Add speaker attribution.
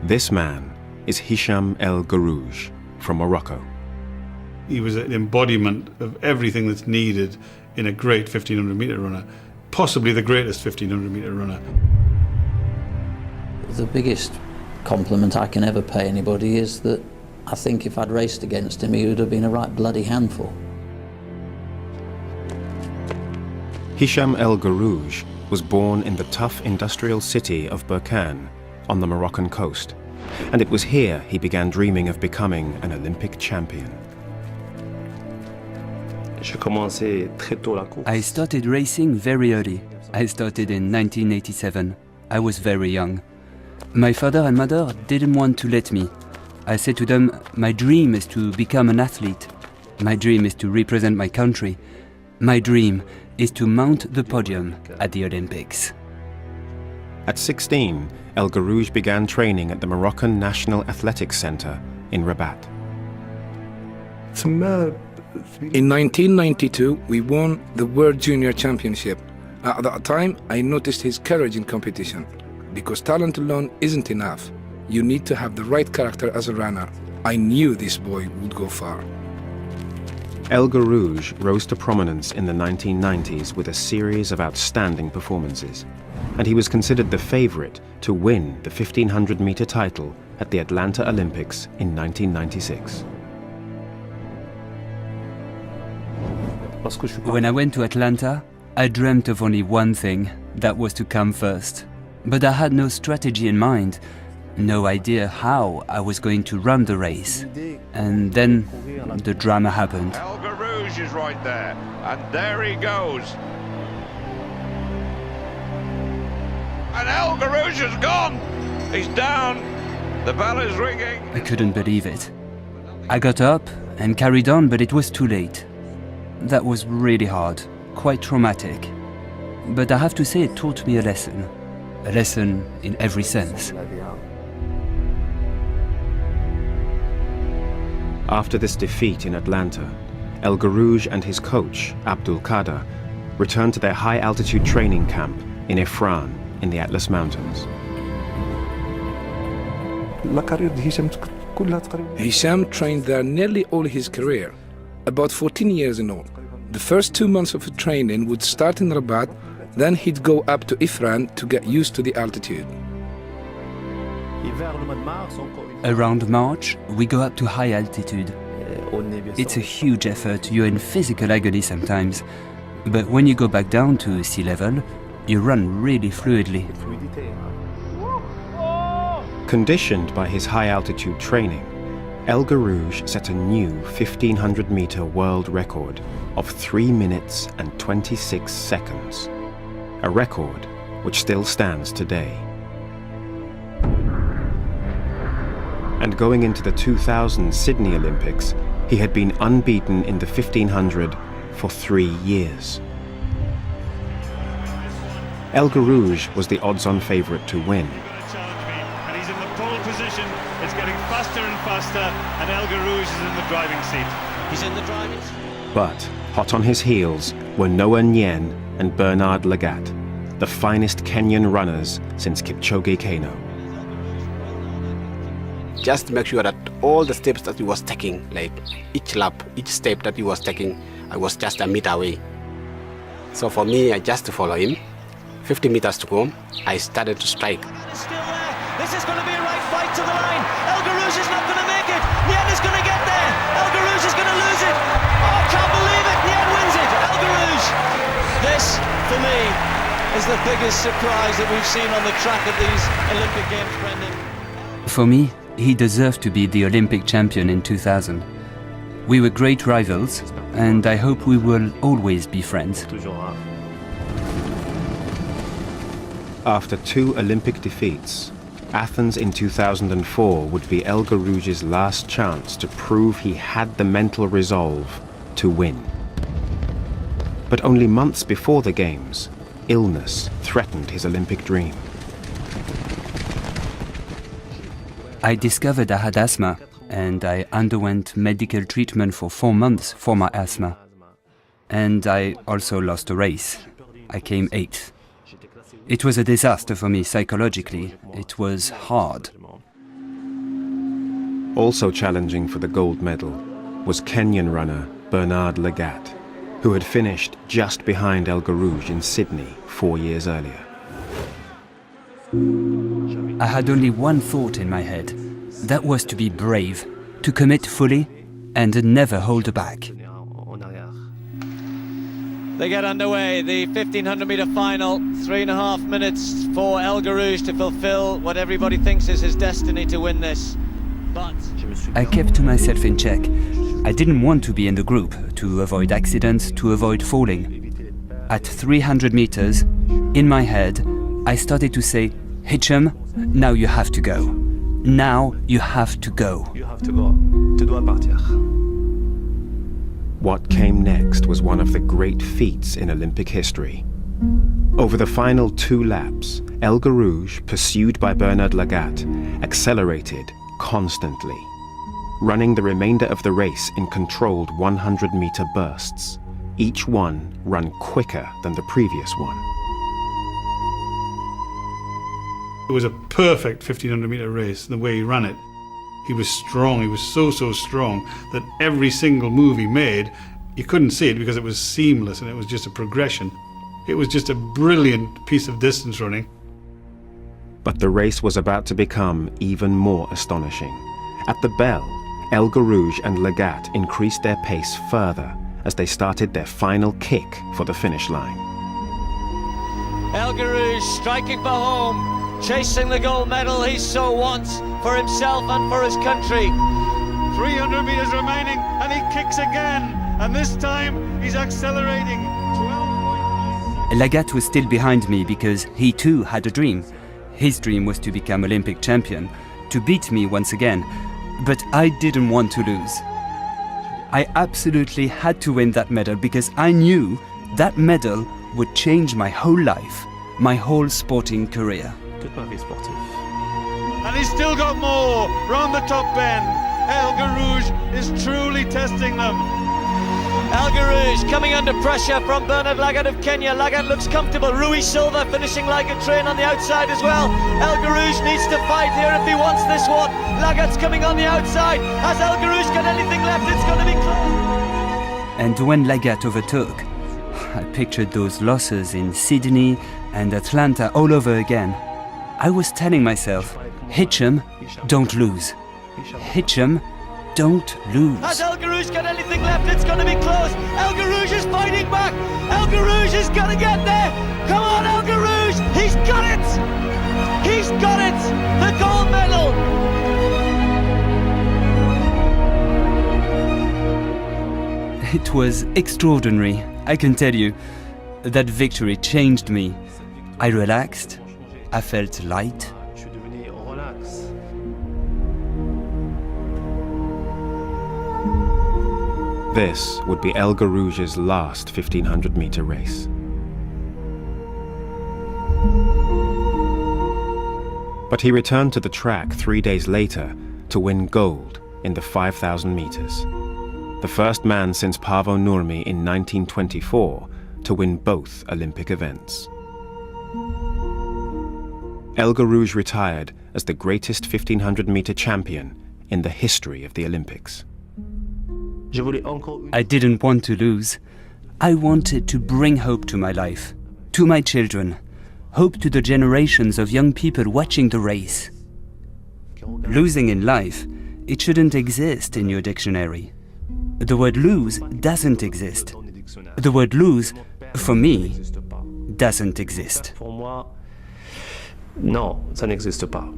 Speaker 1: This man is Hicham El Guerrouj from Morocco.
Speaker 2: He was an embodiment of everything that's needed in a great 1500-metre runner, possibly the greatest 1500-metre runner.
Speaker 3: The biggest compliment I can ever pay anybody is that I think if I'd raced against him, he would have been a right bloody handful.
Speaker 1: Hicham El Guerrouj was born in the tough industrial city of Berkane on the Moroccan coast, and it was here he began dreaming of becoming an Olympic champion.
Speaker 4: I started racing very early. I started in 1987. I was very young. My father and mother didn't want to let me. I said to them, my dream is to become an athlete. My dream is to represent my country. My dream is to mount the podium at the Olympics.
Speaker 1: At 16, El Guerrouj began training at the Moroccan National Athletics Center in Rabat.
Speaker 5: In 1992, we won the World Junior Championship. At that time, I noticed his courage in competition. Because talent alone isn't enough. You need to have the right character as a runner. I knew this boy would go far.
Speaker 1: El Guerrouj rose to prominence in the 1990s with a series of outstanding performances, and he was considered the favorite to win the 1500-meter title at the Atlanta Olympics in 1996.
Speaker 4: When I went to Atlanta, I dreamt of only one thing, that was to come first. But I had no strategy in mind, no idea how I was going to run the race. And then the drama happened.
Speaker 6: El Guerrouj is right there, and there he goes. And El Guerrouj is gone! He's down, the bell is ringing.
Speaker 4: I couldn't believe it. I got up and carried on, but it was too late. That was really hard, quite traumatic. But I have to say it taught me a lesson in every sense.
Speaker 1: After this defeat in Atlanta, El Guerrouj and his coach, Abdul Qadir, returned to their high-altitude training camp in Ifran in the Atlas Mountains.
Speaker 5: Hicham trained there nearly all his career, about 14 years in all. The first 2 months of training would start in Rabat, then he'd go up to Ifran to get used to the altitude.
Speaker 4: Around March, we go up to high altitude. It's a huge effort, you're in physical agony sometimes. But when you go back down to sea level, you run really fluidly.
Speaker 1: Conditioned by his high-altitude training, El Guerrouj set a new 1500-meter world record of 3 minutes and 26 seconds, a record which still stands today. And going into the 2000 Sydney Olympics, he had been unbeaten in the 1500 for 3 years. El Guerrouj was the odds-on favorite to win.
Speaker 7: And he's in the pole position. It's getting faster and faster, and El Guerrouj is in the driving seat. He's in the driving seat.
Speaker 1: But hot on his heels were Noah Nyen and Bernard Lagat, the finest Kenyan runners since Kipchoge Keino.
Speaker 8: Just to make sure that all the steps that he was taking, like each lap, each step that he was taking, I was just a meter away. So for me, I just follow him. 50 meters to go, I started to strike.
Speaker 9: Still there. This is going to be a right fight to the line. El Guerrouj is not going to make it. Nyen is going to get there. El Guerrouj is going to lose it. Oh, I can't believe it. Nyen wins it. El Guerrouj. This, for me, is the biggest surprise that we've seen on the track of these Olympic Games, Brendan.
Speaker 4: For me, he deserved to be the Olympic champion in 2000. We were great rivals, and I hope we will always be friends.
Speaker 1: After 2 Olympic defeats, Athens in 2004 would be El Guerrouj's last chance to prove he had the mental resolve to win. But only months before the Games, illness threatened his Olympic dream.
Speaker 4: I discovered I had asthma, and I underwent medical treatment for 4 months for my asthma. And I also lost a race. I came 8th. It was a disaster for me psychologically. It was hard.
Speaker 1: Also challenging for the gold medal was Kenyan runner Bernard Lagat, who had finished just behind El Guerrouj in Sydney 4 years earlier.
Speaker 4: I had only one thought in my head. That was to be brave, to commit fully, and never hold back.
Speaker 9: They get underway, the 1500-metre final. 3.5 minutes for El Guerrouj to fulfil what everybody thinks is his destiny to win this. But
Speaker 4: I kept myself in check. I didn't want to be in the group, to avoid accidents, to avoid falling. At 300 meters, in my head, I started to say, Hicham, now you have to go. Now you have to go.
Speaker 10: You have to go. Tu dois partir.
Speaker 1: What came next was one of the great feats in Olympic history. Over the final 2 laps, El Guerrouj, pursued by Bernard Lagat, accelerated constantly, running the remainder of the race in controlled 100-meter bursts, each one run quicker than the previous one.
Speaker 2: It was a perfect 1500-metre race, the way he ran it. He was strong, he was so strong that every single move he made, you couldn't see it because it was seamless and it was just a progression. It was just a brilliant piece of distance running.
Speaker 1: But the race was about to become even more astonishing. At the bell, El Guerrouj and Lagat increased their pace further as they started their final kick for the finish line.
Speaker 9: El Guerrouj striking for home, chasing the gold medal he so wants for himself and for his country.
Speaker 7: 300 metres remaining, and he kicks again. And this time, he's accelerating. 12.9.
Speaker 4: Lagat was still behind me because he too had a dream. His dream was to become Olympic champion, to beat me once again. But I didn't want to lose. I absolutely had to win that medal because I knew that medal would change my whole life, my whole sporting career.
Speaker 10: Toute ma vie sportive.
Speaker 7: And he's still got more round the top bend. El Guerrouj is truly testing them.
Speaker 9: El Guerrouj coming under pressure from Bernard Lagat of Kenya. Lagat looks comfortable. Rui Silva finishing like a train on the outside as well. El Guerrouj needs to fight here if he wants this one. Lagat's coming on the outside. Has El Guerrouj got anything left? It's going to be close.
Speaker 4: And when Lagat overtook, I pictured those losses in Sydney and Atlanta all over again. I was telling myself, Hicham, don't lose. Hicham, don't lose.
Speaker 9: Has El Guerrouj got anything left? It's going to be close. El Guerrouj is fighting back. El Guerrouj is going to get there. Come on, El Guerrouj. He's got it. He's got it. The gold medal.
Speaker 4: It was extraordinary, I can tell you. That victory changed me. I relaxed. I felt light.
Speaker 10: Je suis devenu relax.
Speaker 1: This would be El Guerrouj's last 1500-meter race. But he returned to the track 3 days later to win gold in the 5,000 meters. The first man since Paavo Nurmi in 1924 to win both Olympic events. El Guerrouj retired as the greatest 1500-meter champion in the history of the Olympics.
Speaker 4: I didn't want to lose. I wanted to bring hope to my life, to my children, hope to the generations of young people watching the race. Losing in life, it shouldn't exist in your dictionary. The word lose doesn't exist. The word lose, for me, doesn't exist.
Speaker 10: Pour moi, non, ça n'existe pas.